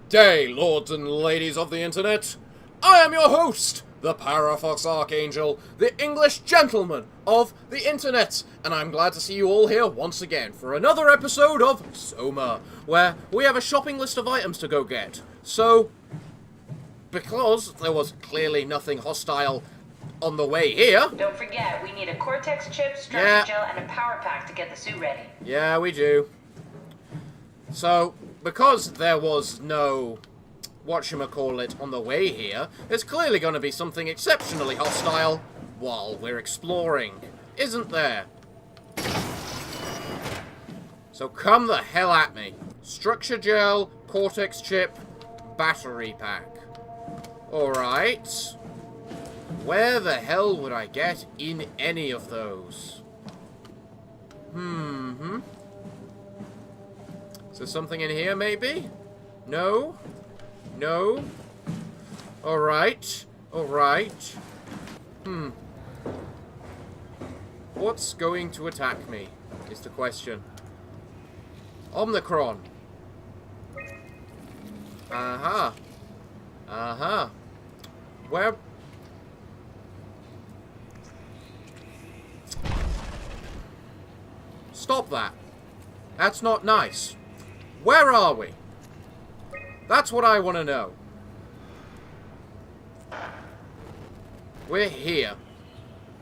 Good day, lords and ladies of the internet. I am your host, the Parafox Archangel, the English gentleman of the internet, and I'm glad to see you all here once again for another episode of SOMA, where we have a shopping list of items to go get. So, because there was clearly nothing hostile on the way here... Don't forget, we need a Cortex chip, structure gel, and a power pack to get the suit ready. Yeah, we do. So, because there was no whatchamacallit on the way here, there's clearly going to be something exceptionally hostile while we're exploring, isn't there? So come the hell at me. Structure gel, Cortex chip, battery pack. Alright. Where the hell would I get in any of those? Is there something in here, maybe? No? No? Alright. Alright. What's going to attack me, is the question. Omicron. Aha. Aha. Where... Stop that. That's not nice. Where are we? That's what I want to know. We're here.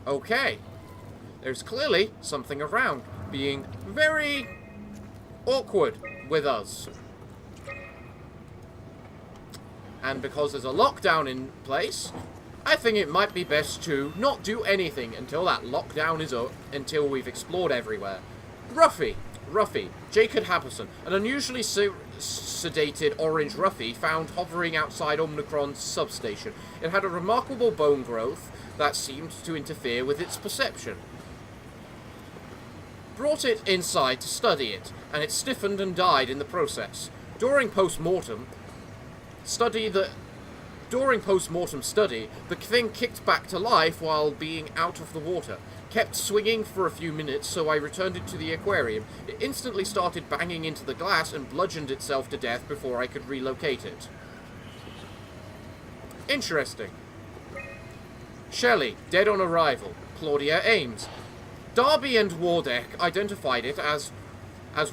Okay. There's clearly something around, being very awkward with us. And because there's a lockdown in place, I think it might be best to not do anything until that lockdown is up, until we've explored everywhere. Ruffy, Jacob Happerson, an unusually sedated orange Ruffy found hovering outside Omicron's substation. It had a remarkable bone growth that seemed to interfere with its perception. Brought it inside to study it, and it stiffened and died in the process. During post-mortem study, the thing kicked back to life while being out of the water. Kept swinging for a few minutes, so I returned it to the aquarium. It instantly started banging into the glass and bludgeoned itself to death before I could relocate it. Interesting. Shelley, dead on arrival. Claudia Ames. Darby and Wardeck identified it as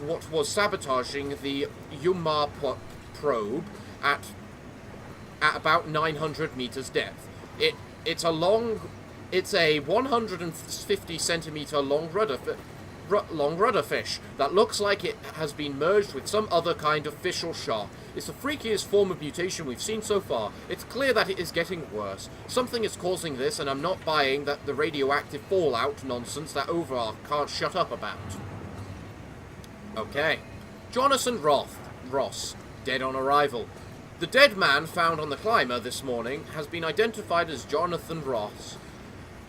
what was sabotaging the Yuma probe at about 900 meters depth. It's a 150 centimeter long rudder fish that looks like it has been merged with some other kind of fish or shark. It's the freakiest form of mutation we've seen so far. It's clear that it is getting worse. Something is causing this, and I'm not buying that the radioactive fallout nonsense that Overarch can't shut up about. Okay. Jonathan Ross, dead on arrival. The dead man found on the climber this morning has been identified as Jonathan Ross,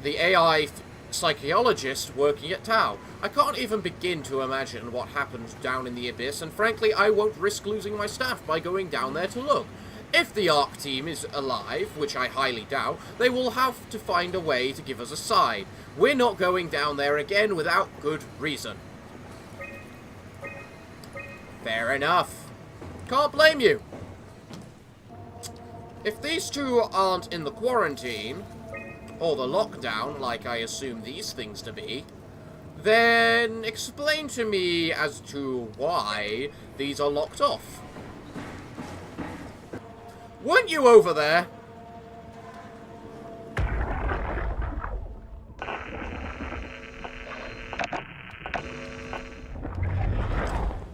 the AI psychologist working at Tau. I can't even begin to imagine what happened down in the abyss, and frankly, I won't risk losing my staff by going down there to look. If the ARC team is alive, which I highly doubt, they will have to find a way to give us a sign. We're not going down there again without good reason. Fair enough. Can't blame you. If these two aren't in the quarantine, or the lockdown, like I assume these things to be, then explain to me as to why these are locked off. Weren't you over there?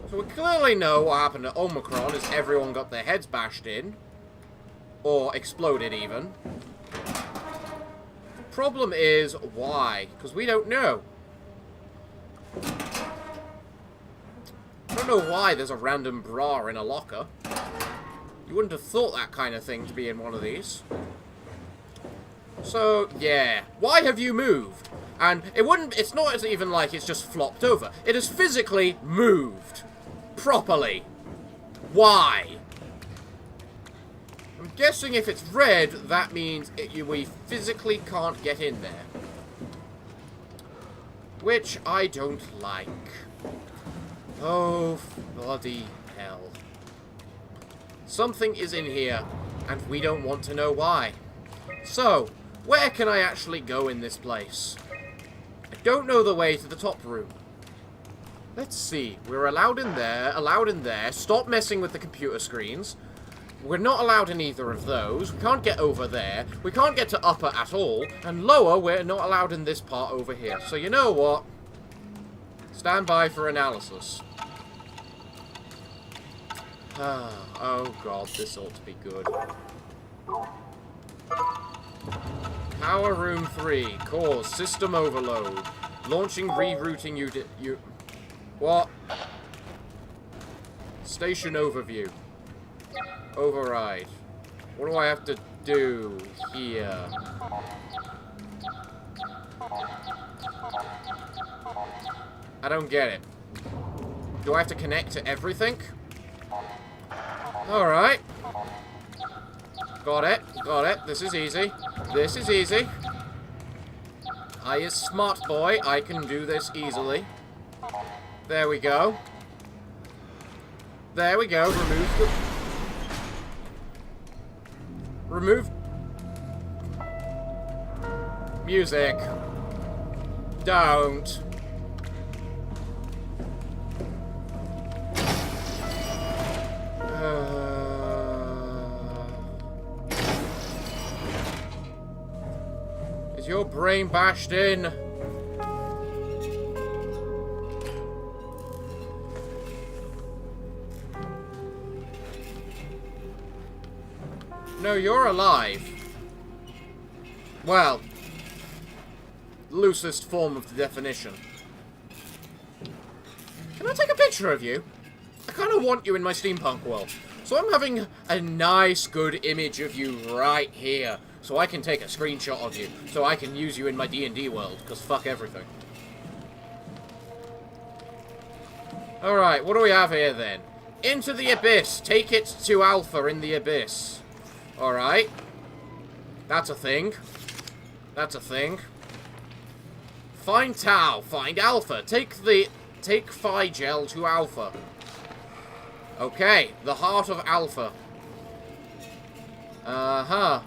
So we clearly know what happened to Omicron, as everyone got their heads bashed in. Or exploded, even. Problem is, why? Because we don't know. I don't know why there's a random bra in a locker. You wouldn't have thought that kind of thing to be in one of these. So, yeah. Why have you moved? And it's not even like it's just flopped over. It has physically moved. Properly. Why? I'm guessing if it's red, that means we physically can't get in there. Which I don't like. Oh, bloody hell. Something is in here, and we don't want to know why. So, where can I actually go in this place? I don't know the way to the top room. Let's see. We're allowed in there, Stop messing with the computer screens. We're not allowed in either of those. We can't get over there. We can't get to upper at all. And lower, we're not allowed in this part over here. So you know what? Stand by for analysis. Oh god, this ought to be good. Power room 3. Cause system overload. Launching rerouting you. What? Station overview. Override. What do I have to do here? I don't get it. Do I have to connect to everything? Alright. Got it. Got it. This is easy. This is easy. I is smart boy. I can do this easily. There we go. There we go. Remove music. Don't. Is your brain bashed in? No, you're alive. Well, loosest form of the definition. Can I take a picture of you? I kind of want you in my steampunk world. So I'm having a nice, good image of you right here. So I can take a screenshot of you. So I can use you in my D&D world. Because fuck everything. Alright, what do we have here then? Into the Abyss. Take it to Alpha in the Abyss. Alright. That's a thing. That's a thing. Find Tau. Find Alpha. Take Phi Gel to Alpha. Okay. The heart of Alpha. Uh-huh.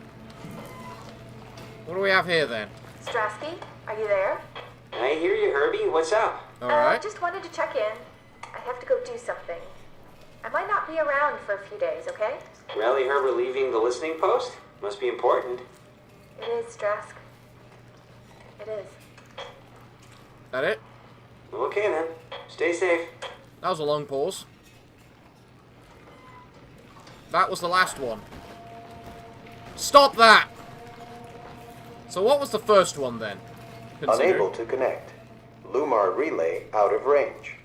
What do we have here then? Strasky, are you there? I hear you, Herbie. What's up? Alright. Just wanted to check in. I have to go do something. I might not be around for a few days, okay? Rally her relieving the listening post? Must be important. It is, Strask. It is. That it? Okay then. Stay safe. That was a long pause. That was the last one. Stop that! So what was the first one then? Unable to connect. Lumar relay out of range.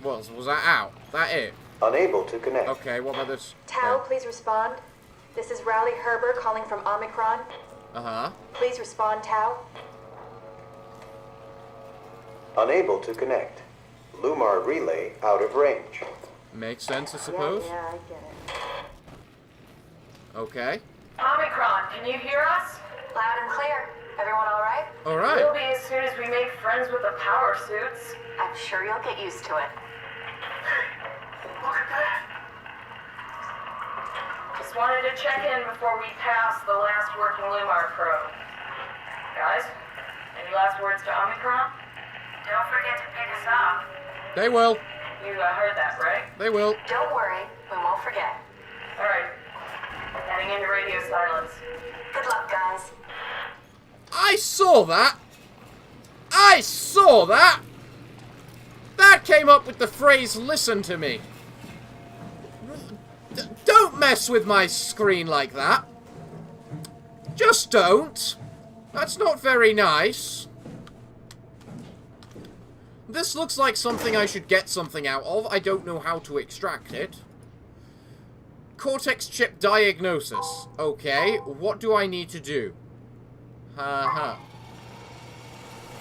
Was that out? That it? Unable to connect. Okay, what about this? Tau, please respond. This is Rowley Herber calling from Omicron. Uh-huh. Please respond, Tau. Unable to connect. Lumar relay out of range. Makes sense, I suppose. Yeah, I get it. Okay. Omicron, can you hear us? Loud and clear. Everyone all right? Alright. We'll be as soon as we make friends with the power suits. I'm sure you'll get used to it. Look at that. Just wanted to check in before we pass the last working Lumar probe. Guys, any last words to Omicron? Don't forget to pick us up. They will. You heard that, right? They will. Don't worry, we won't forget. Alright. Heading into radio silence. Good luck, guys. I saw that. I saw that. That came up with the phrase, listen to me. Don't mess with my screen like that. Just don't. That's not very nice. This looks like something I should get something out of. I don't know how to extract it. Cortex chip diagnosis. Okay, what do I need to do?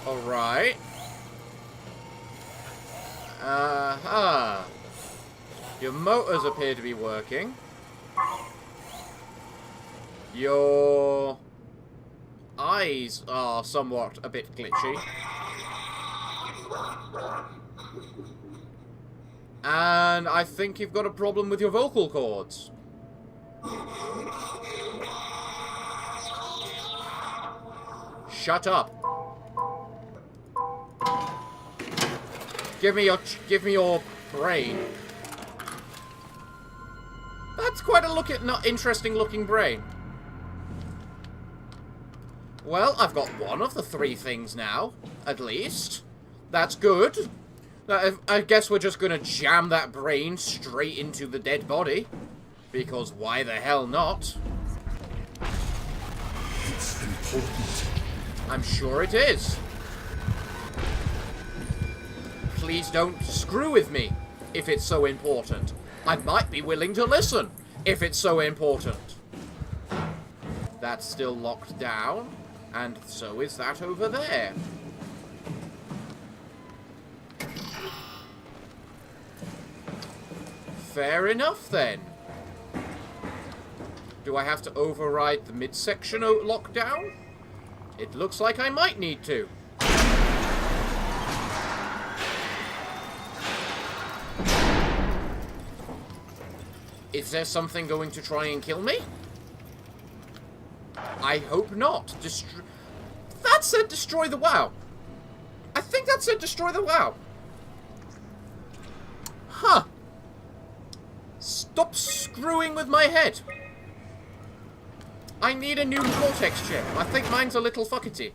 Alright. Your motors appear to be working. Your eyes are somewhat a bit glitchy. And I think you've got a problem with your vocal cords. Shut up. Give me your brain. That's quite a not interesting looking brain. Well, I've got one of the 3 things now, at least. That's good. I guess we're just gonna jam that brain straight into the dead body. Because why the hell not? It's important. I'm sure it is. Please don't screw with me if it's so important. I might be willing to listen if it's so important. That's still locked down, and so is that over there. Fair enough, then. Do I have to override the midsection lockdown? It looks like I might need to. Is there something going to try and kill me? I hope not. That said destroy the WoW. I think that said destroy the WoW. Huh. Stop screwing with my head. I need a new cortex chip. I think mine's a little fuckety.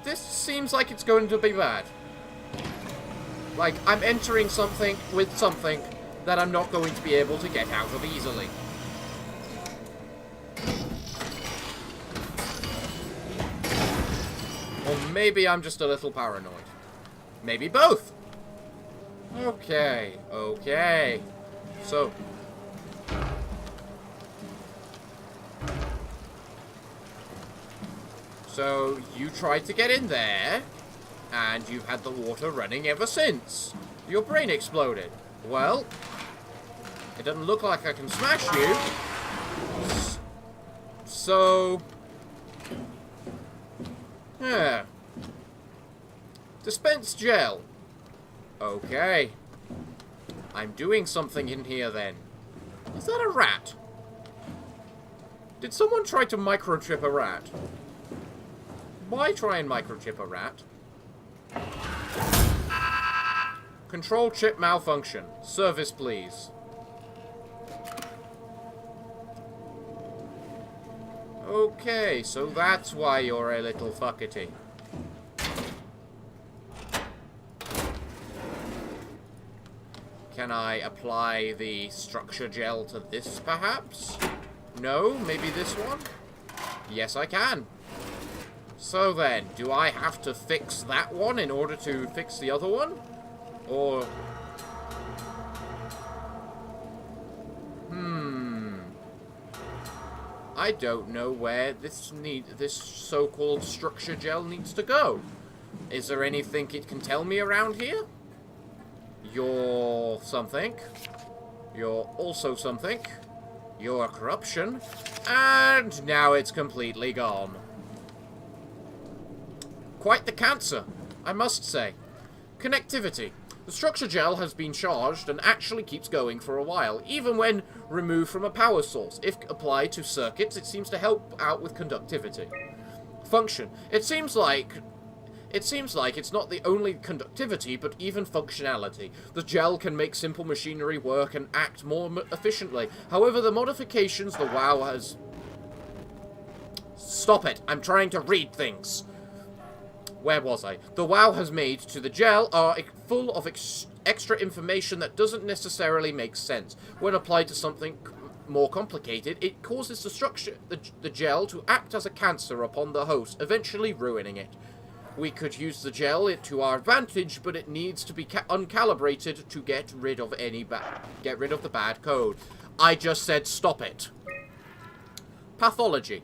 This seems like it's going to be bad. Like, I'm entering something with something that I'm not going to be able to get out of easily. Or maybe I'm just a little paranoid. Maybe both. Okay, okay. So you tried to get in there, and you've had the water running ever since. Your brain exploded. Well, it doesn't look like I can smash you. So... yeah. Dispense gel. Okay. I'm doing something in here then. Is that a rat? Did someone try to microchip a rat? Why try and microchip a rat? Control chip malfunction. Service, please. Okay, so that's why you're a little fuckety. Can I apply the structure gel to this, perhaps? No? Maybe this one? Yes, I can. So then, do I have to fix that one in order to fix the other one? Or... I don't know where this so-called structure gel needs to go. Is there anything it can tell me around here? You're something. You're also something. You're corruption. And now it's completely gone. Quite the cancer, I must say. Connectivity. The structure gel has been charged and actually keeps going for a while, even when removed from a power source. If applied to circuits, it seems to help out with conductivity. Function. It seems like it's not the only conductivity, but even functionality. The gel can make simple machinery work and act more efficiently. However, the modifications the WoW has... Stop it! I'm trying to read things! Where was I? The WoW has made to the gel are full of extra information that doesn't necessarily make sense. When applied to something more complicated, it causes the gel to act as a cancer upon the host, eventually ruining it. We could use the gel to our advantage, but it needs to be uncalibrated to get rid of the bad code. I just said stop it. Pathology.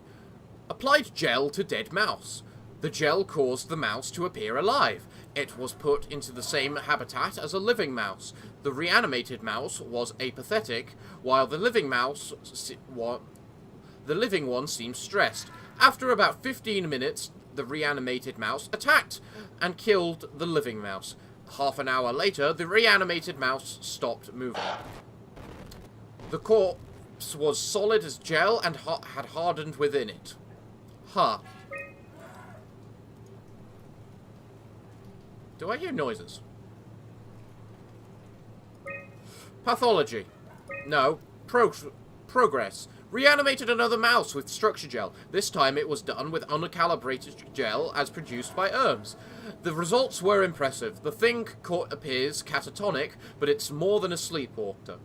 Applied gel to dead mouse. The gel caused the mouse to appear alive. It was put into the same habitat as a living mouse. The reanimated mouse was apathetic, while the living one seemed stressed. After about 15 minutes, the reanimated mouse attacked and killed the living mouse. half an hour later, the reanimated mouse stopped moving. The corpse was solid as gel and had hardened within it. Huh. Do I hear noises? Pathology. No. Progress. Reanimated another mouse with structure gel. This time it was done with uncalibrated gel as produced by ERMS. The results were impressive. The thing appears catatonic, but it's more than a sleepwalker.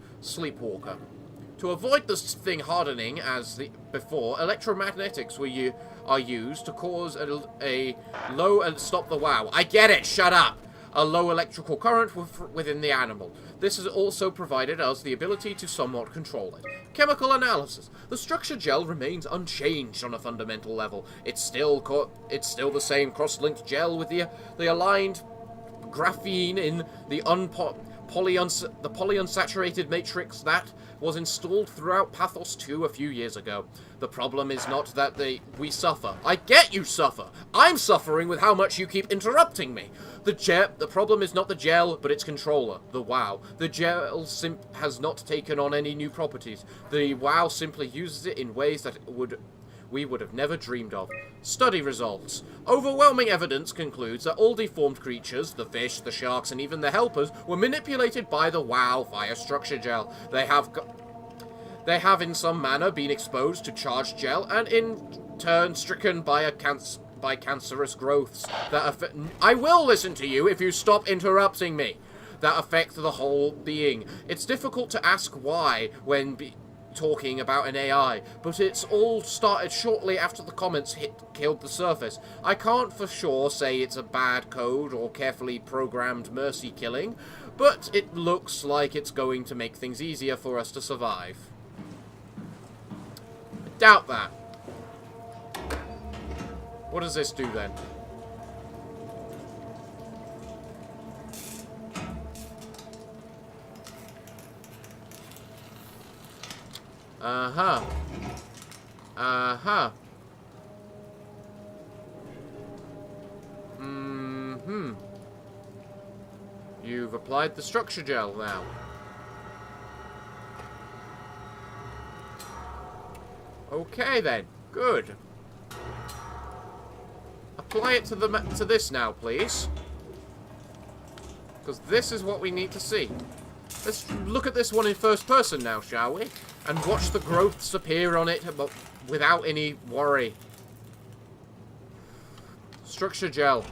To avoid this thing hardening as before, electromagnetics are used to cause a low and stop the wow. I get it, shut up! A low electrical current within the animal. This has also provided us the ability to somewhat control it. Chemical analysis. The structure gel remains unchanged on a fundamental level. It's still the same cross-linked gel with the aligned graphene in the polyunsaturated matrix that was installed throughout Pathos 2 a few years ago. The problem is not that we suffer. I get you suffer. I'm suffering with how much you keep interrupting me. The problem is not the gel, but its controller, the WoW. The gel has not taken on any new properties. The WoW simply uses it in ways that we would have never dreamed of. Study results. Overwhelming evidence concludes that all deformed creatures, the fish, the sharks, and even the helpers, were manipulated by the WoW via structure gel. They have in some manner been exposed to charged gel, and in turn stricken by cancerous growths that affect— I will listen to you if you stop interrupting me. That affect the whole being. It's difficult to ask why when talking about an AI, but it's all started shortly after the comments killed the surface. I can't for sure say it's a bad code or carefully programmed mercy killing, but it looks like it's going to make things easier for us to survive. I doubt that. What does this do then? Uh-huh. Uh-huh. Mm-hmm. You've applied the structure gel now. Okay then. Good. Apply it to this now, please. Because this is what we need to see. Let's look at this one in first person now, shall we? And watch the growths appear on it, but without any worry. Structure gel.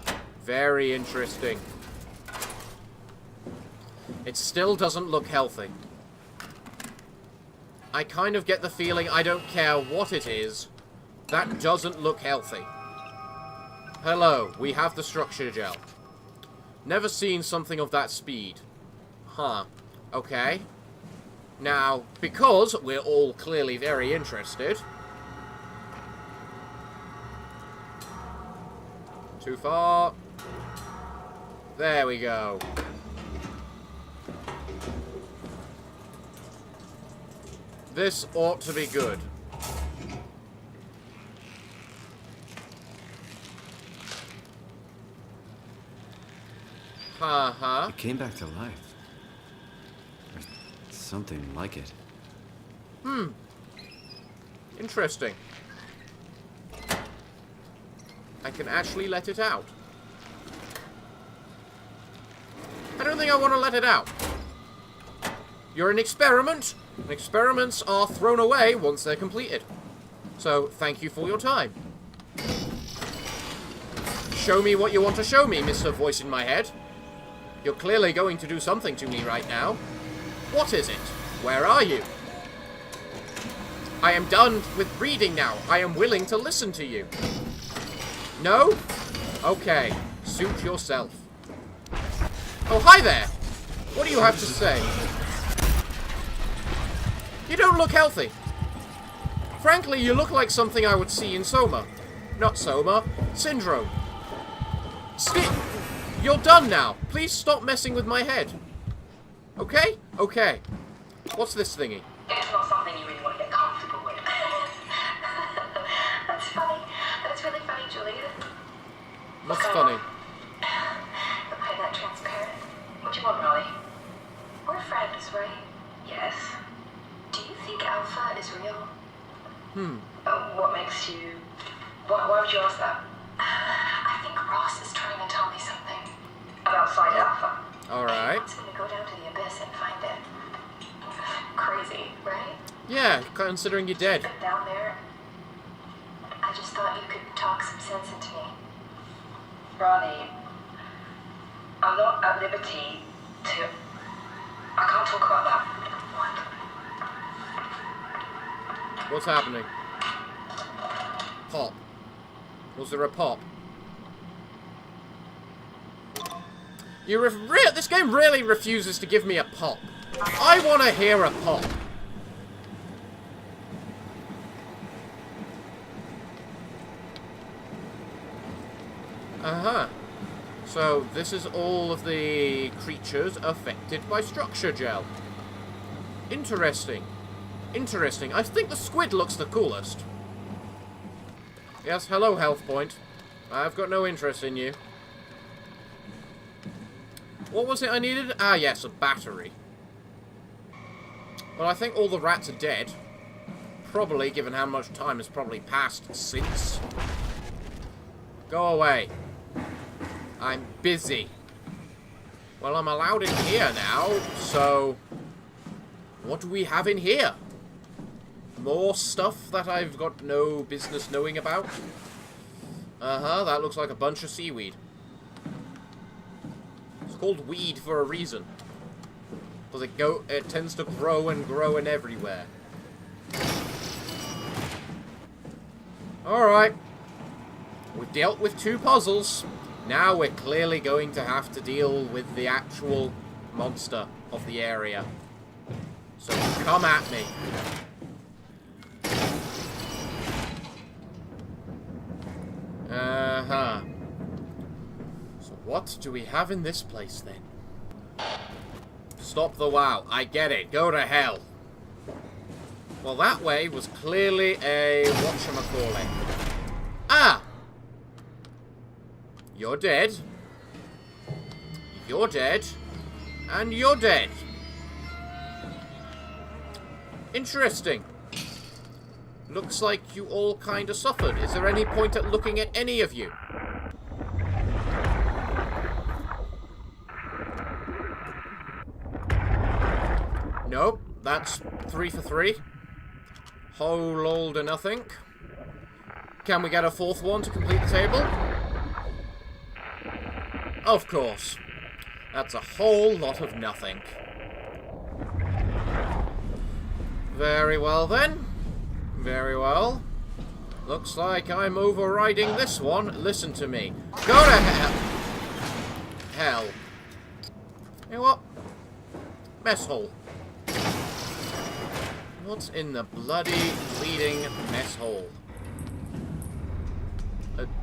Very interesting. It still doesn't look healthy. I kind of get the feeling I don't care what it is. That doesn't look healthy. Hello, we have the structure gel. Never seen something of that speed. Huh. Okay. Now, because we're all clearly very interested... Too far. There we go. This ought to be good. Uh-huh. It came back to life. Or something like it. Interesting. I can actually let it out. I don't think I want to let it out. You're an experiment. And experiments are thrown away once they're completed. So, thank you for your time. Show me what you want to show me, Mr. Voice in my head. You're clearly going to do something to me right now. What is it? Where are you? I am done with reading now. I am willing to listen to you. No? Okay. Suit yourself. Oh, hi there. What do you have to say? You don't look healthy. Frankly, you look like something I would see in SOMA. Not SOMA. Syndrome. You're done now. Please stop messing with my head. Okay? Okay. What's this thingy? It's not something you really want to get comfortable with. That's funny. That's really funny, Julie. What's funny? The way that transparent. What do you want, Molly? We're friends, right? Yes. Do you think Alpha is real? What makes you... Why would you ask that? I think Ross is trying to tell me something. About Site Alpha. He Alright. wants me to go down to the abyss and find it. Crazy, right? Yeah, considering you're dead. But down there, I just thought you could talk some sense into me. Ronnie, I'm not at liberty to... I can't talk about that. What's happening? Pop. Was there a pop? This game really refuses to give me a pop. I want to hear a pop. Uh-huh. So, this is all of the creatures affected by structure gel. Interesting. Interesting. I think the squid looks the coolest. Yes, hello, health point. I've got no interest in you. What was it I needed? Ah, yes, a battery. Well, I think all the rats are dead. Probably, given how much time has probably passed since. Go away. I'm busy. Well, I'm allowed in here now, so... What do we have in here? More stuff that I've got no business knowing about? Uh-huh, that looks like a bunch of seaweed. It's called weed for a reason. Because it tends to grow and everywhere. Alright. We've dealt with 2 puzzles. Now we're clearly going to have to deal with the actual monster of the area. So come at me. Uh-huh. So what do we have in this place then? Stop the wow. I get it. Go to hell. Well, that way was clearly a whatchamacallit. Ah! You're dead. You're dead. And you're dead. Interesting. Looks like you all kind of suffered. Is there any point at looking at any of you? Nope. That's 3 for 3. Whole old or nothing. Can we get a 4th one to complete the table? Of course. That's a whole lot of nothing. Very well then. Very well. Looks like I'm overriding this one. Listen to me. Go to hell. Hell. You know what? Mess hole. What's in the bloody bleeding mess hole?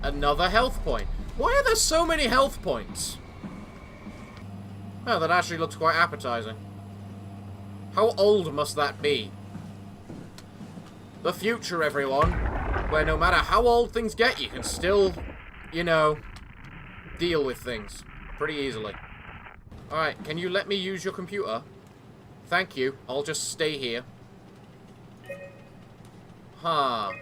Another health point. Why are there so many health points? Oh, that actually looks quite appetizing. How old must that be? The future, everyone. Where no matter how old things get, you can still, you know, deal with things pretty easily. Alright, can you let me use your computer? Thank you. I'll just stay here. Huh.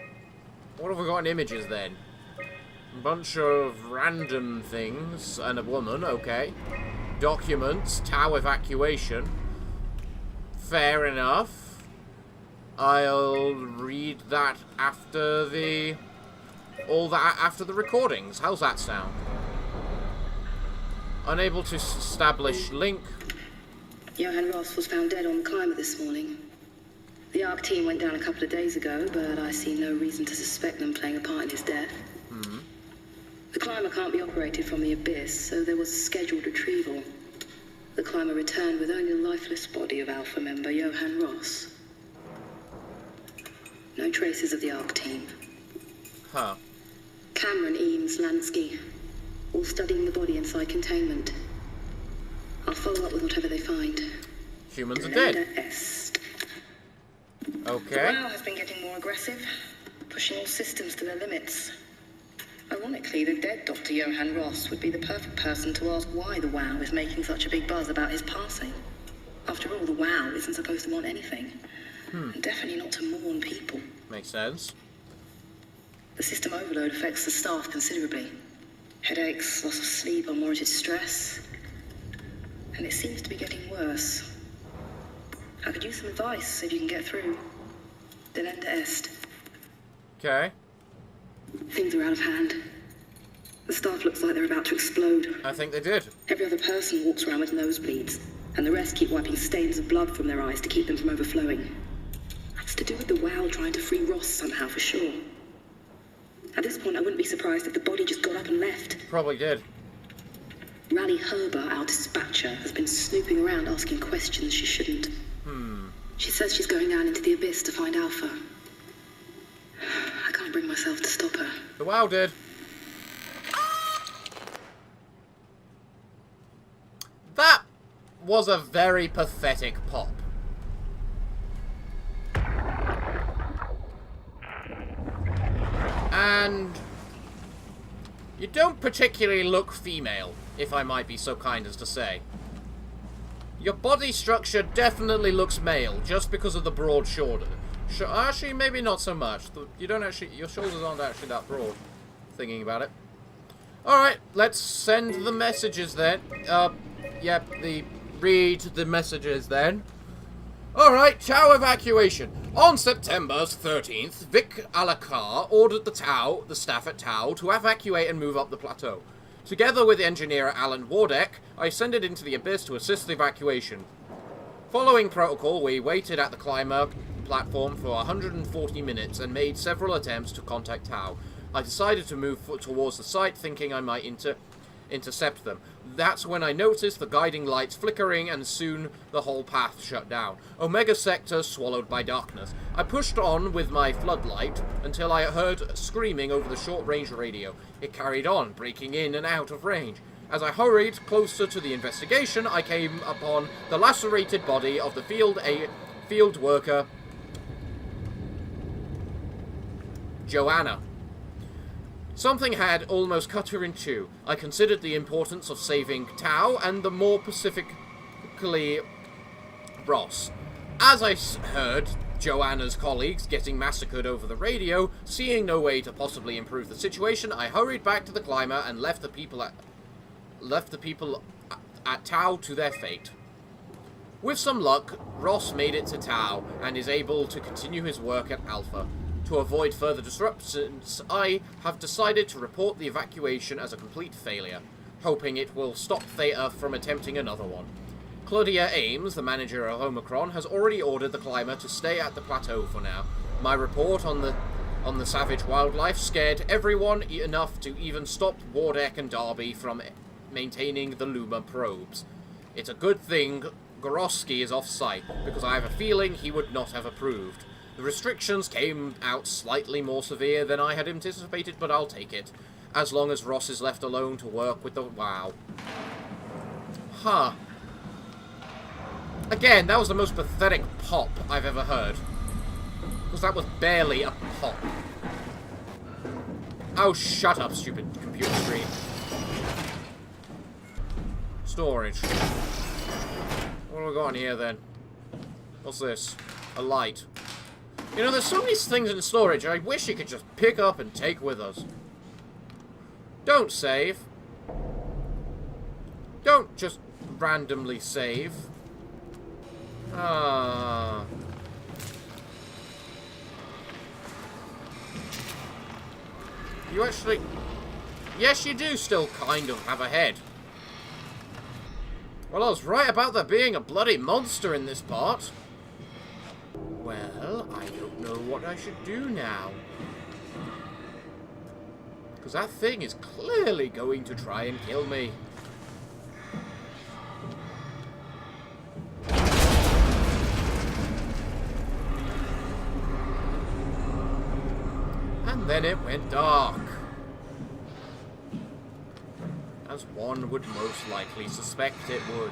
What have we got in images then? A bunch of random things and a woman, okay. Documents, tower evacuation. Fair enough. I'll read that after the... all that after the recordings. How's that sound? Unable to establish link. Johann Ross was found dead on the climber this morning. The ARC team went down a couple of days ago, but I see no reason to suspect them playing a part in his death. The climber can't be operated from the abyss, so there was a scheduled retrieval. The climber returned with only the lifeless body of Alpha member Johann Ross. No traces of the ARC team. Huh. Cameron, Eames, Lansky, all studying the body inside containment. I'll follow up with whatever they find. Humans are dead. Leader S. Okay. The WoW has been getting more aggressive, pushing all systems to their limits. Ironically, the dead Dr. Johann Ross would be the perfect person to ask why the WOW is making such a big buzz about his passing. After all, the WOW isn't supposed to want anything. And definitely not to mourn people. Makes sense. The system overload affects the staff considerably. Headaches, loss of sleep, unwarranted stress. And it seems to be getting worse. I could use some advice if you can get through. Delenda est. Okay. Things are out of hand. The staff looks like they're about to explode. I think they did. Every other person walks around with nosebleeds, and the rest keep wiping stains of blood from their eyes to keep them from overflowing. That's to do with the WOW trying to free Ross somehow, for sure. At this point, I wouldn't be surprised if the body just got up and left. Probably did. Rally Herber, our dispatcher, has been snooping around asking questions she shouldn't. She says she's going down into the abyss to find Alpha. I can't bring myself to stop her. The WOW did. That was a very pathetic pop. And you don't particularly look female, if I might be so kind as to say. Your body structure definitely looks male, just because of the broad shoulder. Actually, maybe not so much. You don't actually, your shoulders aren't actually that broad, thinking about it. Alright, let's send the messages then. Read the messages then. Alright, Tau evacuation. On September 13th, Vic Alakar ordered the staff at Tau to evacuate and move up the plateau. Together with engineer Alan Wardeck, I ascended into the abyss to assist the evacuation. Following protocol, we waited at the climber platform for 140 minutes and made several attempts to contact Tau. I decided to move towards the site, thinking I might intercept them. That's when I noticed the guiding lights flickering, and soon the whole path shut down. Omega Sector swallowed by darkness. I pushed on with my floodlight until I heard screaming over the short-range radio. It carried on, breaking in and out of range. As I hurried closer to the investigation, I came upon the lacerated body of the field worker, Joanna. Something had almost cut her in two. I considered the importance of saving Tau and the more specifically Ross. As I heard Joanna's colleagues getting massacred over the radio, seeing no way to possibly improve the situation, I hurried back to the climber and left the people at Tau to their fate. With some luck, Ross made it to Tau and is able to continue his work at Alpha. To avoid further disruptions, I have decided to report the evacuation as a complete failure, hoping it will stop Theta from attempting another one. Claudia Ames, the manager of Omicron, has already ordered the climber to stay at the plateau for now. My report on the savage wildlife scared everyone enough to even stop Wardeck and Darby from maintaining the Luma probes. It's a good thing Gorosky is off-site, because I have a feeling he would not have approved. The restrictions came out slightly more severe than I had anticipated, but I'll take it, as long as Ross is left alone to work with the WOW. Huh. Again, that was the most pathetic pop I've ever heard. Because that was barely a pop. Oh, shut up, stupid computer screen. Storage. What have we got in here, then? What's this? A light. You know, there's so many things in storage I wish you could just pick up and take with us. Don't save. Don't just randomly save. Ah. You actually... Yes, you do still kind of have a head. Well, I was right about there being a bloody monster in this part. Well, I don't know what I should do now. Because that thing is clearly going to try and kill me. And then it went dark. As one would most likely suspect it would.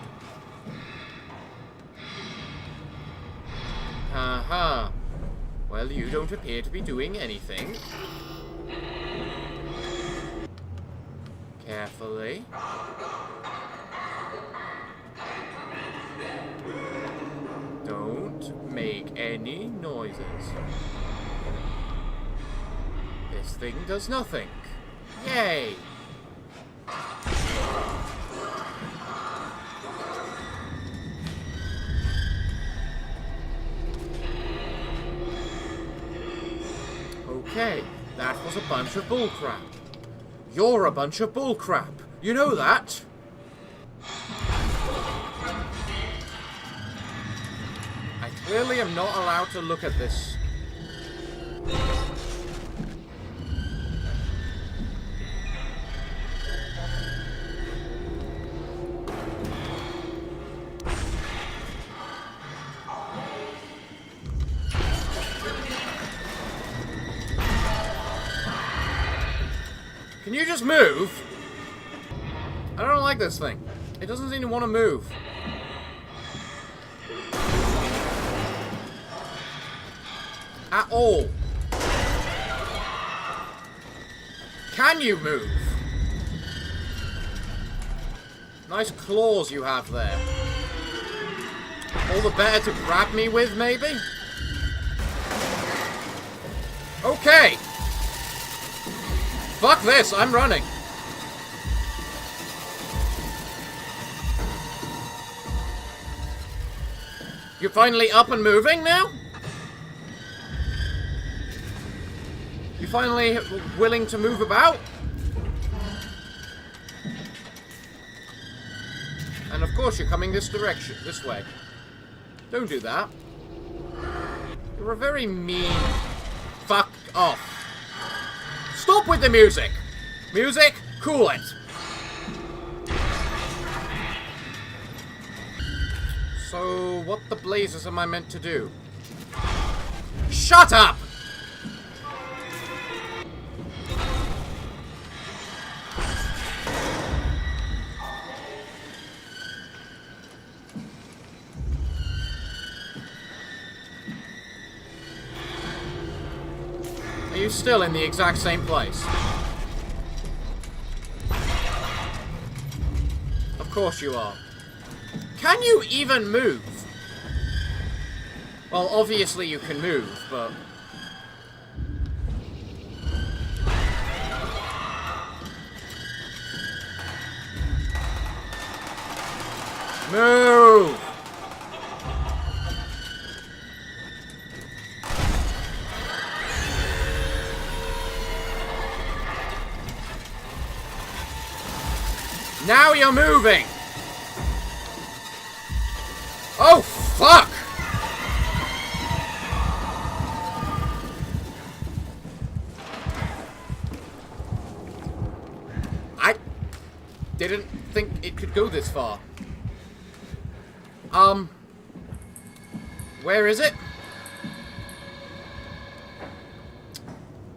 Aha. Well, you don't appear to be doing anything. Carefully. Don't make any noises. This thing does nothing. Yay! Okay, that was a bunch of bullcrap. You're a bunch of bullcrap. You know that? I clearly am not allowed to look at this. Can you just move? I don't like this thing. It doesn't seem to want to move. At all. Can you move? Nice claws you have there. All the better to grab me with, maybe? Okay. Fuck this, I'm running. You're finally up and moving now? You finally willing to move about? And of course you're coming this direction, this way. Don't do that. You're a very mean... Fuck off. Stop with the music! Music, cool it. So, what the blazes am I meant to do? Shut up! Are you still in the exact same place? Of course you are. Can you even move? Well, obviously you can move, but... Move! Now you're moving! Oh, fuck! I didn't think it could go this far. Where is it?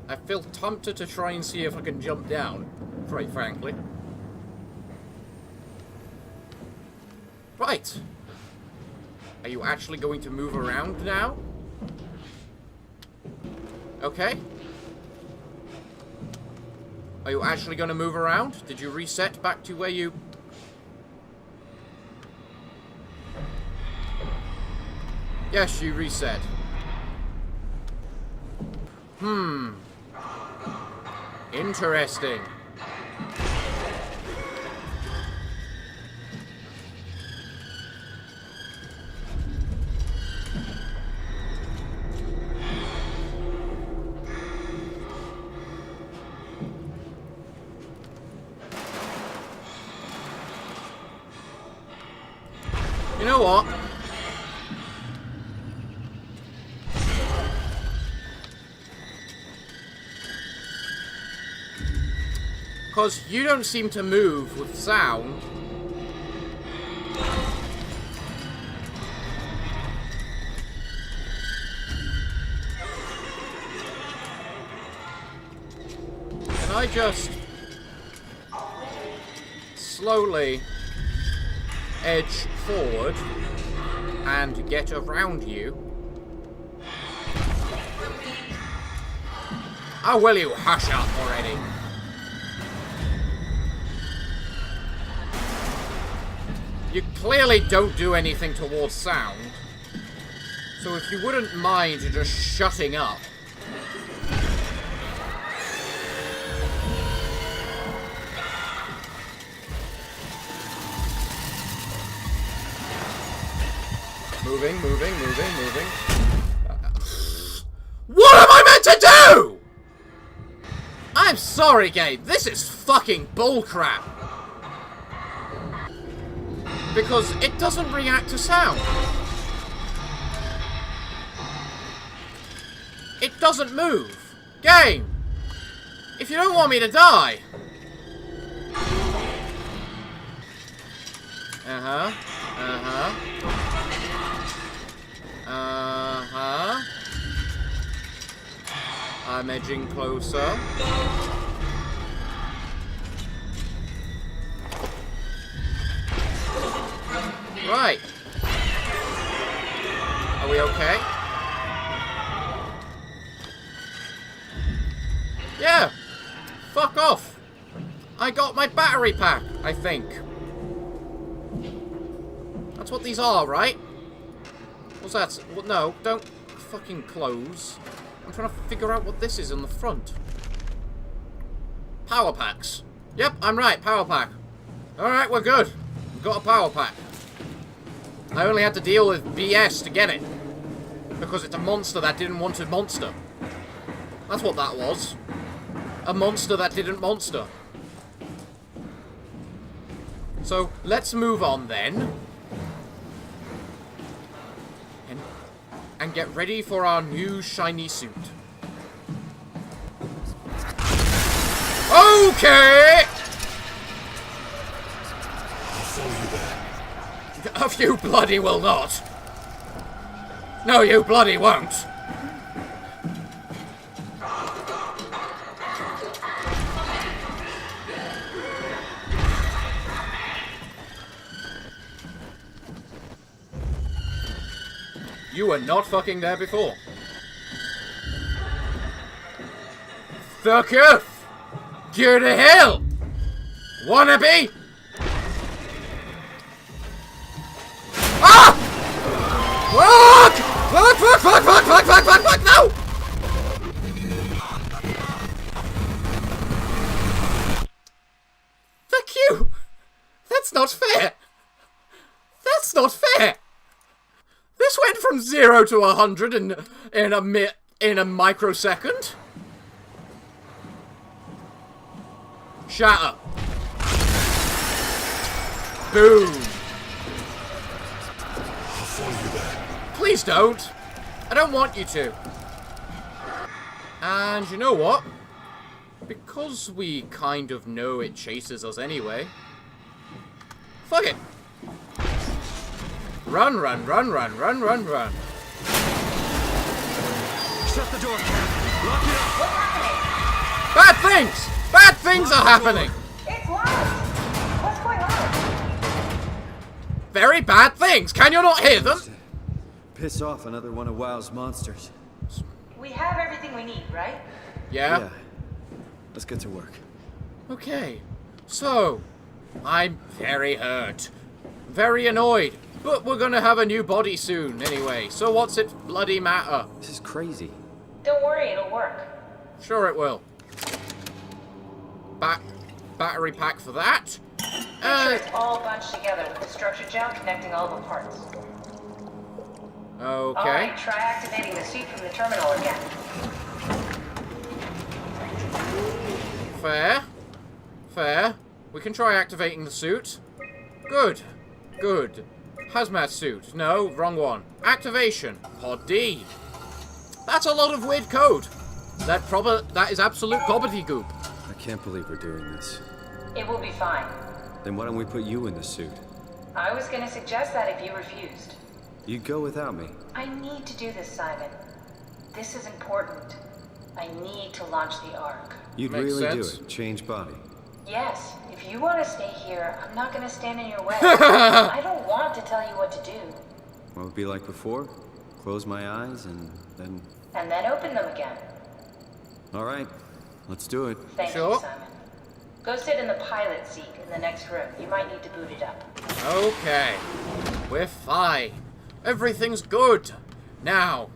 I feel tempted to try and see if I can jump down, quite frankly. Right. Are you actually going to move around now? Okay. Are you actually going to move around? Did you reset back to where you... Yes, you reset. Interesting. You know what? Because you don't seem to move with sound. Can I just slowly edge forward and get around you? Oh, will you hush up already? You clearly don't do anything towards sound. So if you wouldn't mind just shutting up. Moving. What am I meant to do?! I'm sorry, Gabe. This is fucking bullcrap. Because it doesn't react to sound. It doesn't move. Game! If you don't want me to die... I'm edging closer. Right. Are we okay? Yeah. Fuck off. I got my battery pack, I think. That's what these are, right? What's that? Well, no, don't fucking close. I'm trying to figure out what this is on the front. Power packs. Yep, I'm right, power pack. Alright, we're good. We've got a power pack. I only had to deal with BS to get it. Because it's a monster that didn't want a monster. That's what that was. A monster that didn't monster. So, let's move on then. And get ready for our new shiny suit. Okay! A few bloody will not. No, you bloody won't. You were not fucking there before. Fuck off! Go to hell! Wannabe! Ah! Fuck! No! Fuck you! That's not fair! That's not fair! This went from 0 to 100 in a microsecond. Shatter. Boom. Please don't. I don't want you to. And you know what? Because we kind of know it chases us anyway. Fuck it. Run. Shut the door. Lock it up. Bad things are happening. It's locked! What's going on? Very bad things. Can you not hear them? Piss off another one of WoW's monsters. We have everything we need, right? Yeah. Let's get to work. Okay. So, I'm very hurt. Very annoyed. But we're gonna have a new body soon, anyway. So what's it bloody matter? This is crazy. Don't worry, it'll work. Sure it will. Battery pack for that. Make sure it's all bunched together with the structure gel connecting all the parts. Okay. Alright, try activating the suit from the terminal again. Fair. We can try activating the suit. Good. Hazmat suit. No, wrong one. Activation. Pod D. That's a lot of weird code. That is absolute gobbledygook. I can't believe we're doing this. It will be fine. Then why don't we put you in the suit? I was gonna suggest that if you refused. You'd go without me. I need to do this, Simon. This is important. I need to launch the Ark. You'd Makes really sense. do it. Change body. Yes, if you want to stay here, I'm not gonna stand in your way. I don't want to tell you what to do. What would it be like before? Close my eyes and then... And then open them again. All right. Let's do it. Thank Sure. you, Simon. Go sit in the pilot seat in the next room. You might need to boot it up. Okay. We're fine. Everything's good. Now,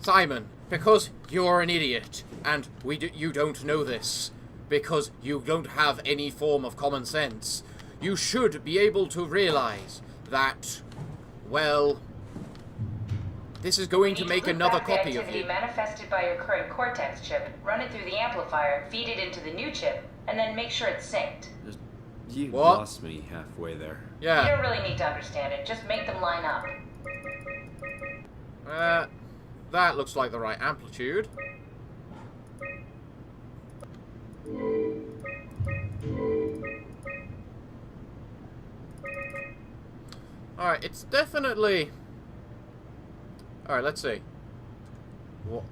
Simon, because you're an idiot, and you don't know this, because you don't have any form of common sense, you should be able to realize that, well, this is going to make another copy of you. Manifested by your current Cortex chip, run it through the amplifier, feed it into the new chip, and then make sure it's synced. You What? lost me halfway there. You Yeah. don't really need to understand it. Just make them line up. That looks like the right amplitude. Alright, it's definitely... Alright, let's see. What?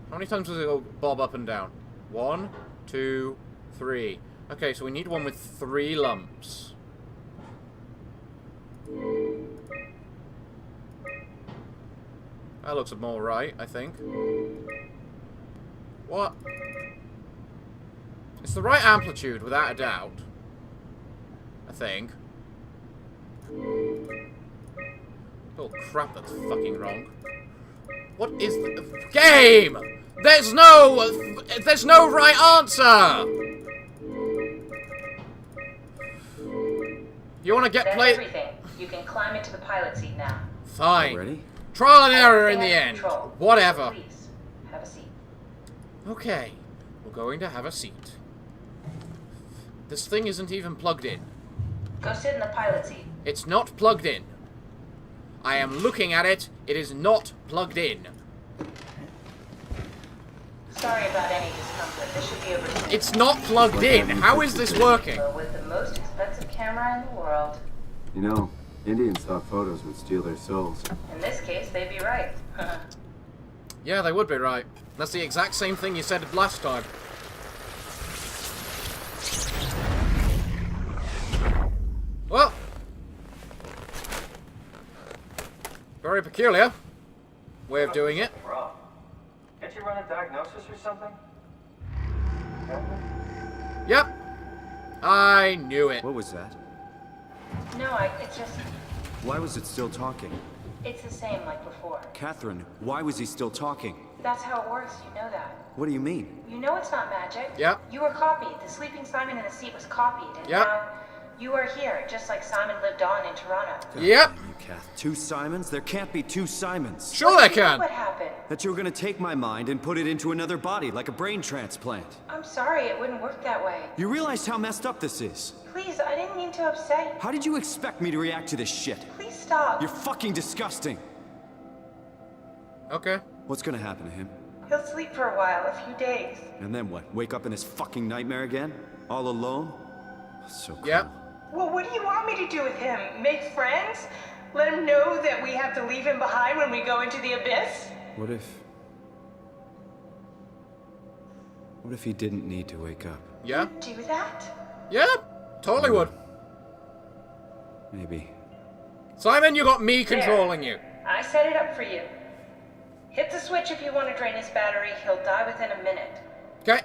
How many times does it go bob up and down? 1, 2, 3. Okay, so we need one with 3 lumps. That looks more right, I think. What? It's the right amplitude, without a doubt. I think. Oh crap, that's fucking wrong. What is the game? There's no right answer! You wanna get That's play? everything. You can climb into the pilot seat now. Fine. Ready? Trial and error in the Stay under end. control. Whatever. Please, have a seat. Okay, we're going to have a seat. This thing isn't even plugged in. Go sit in the pilot seat. It's not plugged in. I am looking at it. It is not plugged in. Sorry about any discomfort. This should be over soon. It's not plugged in. How is this working? But with the most expensive camera in the world. You know, Indians thought photos would steal their souls. In this case, they'd be right. Yeah, they would be right. That's the exact same thing you said last time. Well. Very peculiar way of doing it. Wrong. Can't you run a diagnosis or something? Yep. I knew it. What was that? No, it's just, Why was it still talking? it's the same like before. Catherine, why was he still talking? That's how it works, you know that. What do you mean? You know it's not magic. Yep. You were copied. The sleeping Simon in the seat was copied, and Yep. now you are here, just like Simon lived on in Toronto. Yep. You Kath. 2 Simons? There can't be 2 Simons. Sure they You know can. what happened? That you were gonna take my mind and put it into another body, like a brain transplant. I'm sorry, it wouldn't work that way. You realize how messed up this is? Please, I didn't mean to upset you. How did you expect me to react to this shit? Please stop. You're fucking disgusting. Okay. What's gonna happen to him? He'll sleep for a while, a few days. And then what? Wake up in this fucking nightmare again? All alone? So cool. Yep. Well, what do you want me to do with him? Make friends? Let him know that we have to leave him behind when we go into the abyss? What if he didn't need to wake up? Yeah. Do that? Yeah. Totally would. Maybe. Simon, you got me controlling you. I set it up for you. Hit the switch if you want to drain his battery. He'll die within a minute. Okay.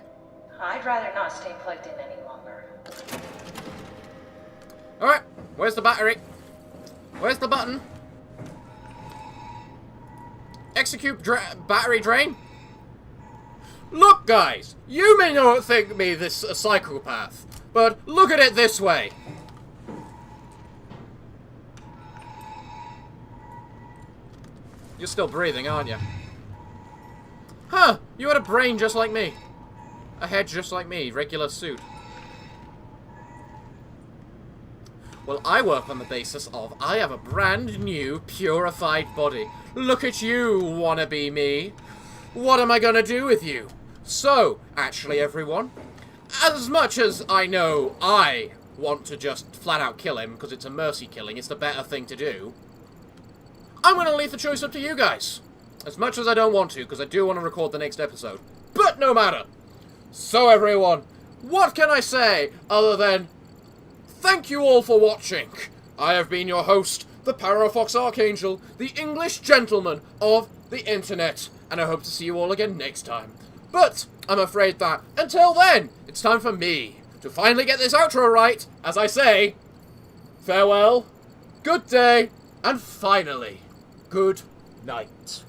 I'd rather not stay plugged in any longer. Alright. Where's the battery? Where's the button? Execute battery drain? Look, guys. You may not think me this a psychopath, but look at it this way. You're still breathing, aren't you? Huh, you had a brain just like me. A head just like me, regular suit. Well, I work on the basis of I have a brand new, purified body. Look at you, wannabe me. What am I gonna do with you? So, actually, everyone, as much as I know I want to just flat out kill him, because it's a mercy killing, it's the better thing to do, I'm gonna leave the choice up to you guys. As much as I don't want to, because I do want to record the next episode. But no matter. So everyone, what can I say other than thank you all for watching. I have been your host, the Parafox Archangel, the English gentleman of the internet, and I hope to see you all again next time. But I'm afraid that, until then, it's time for me to finally get this outro right, as I say, farewell, good day, and finally, good night.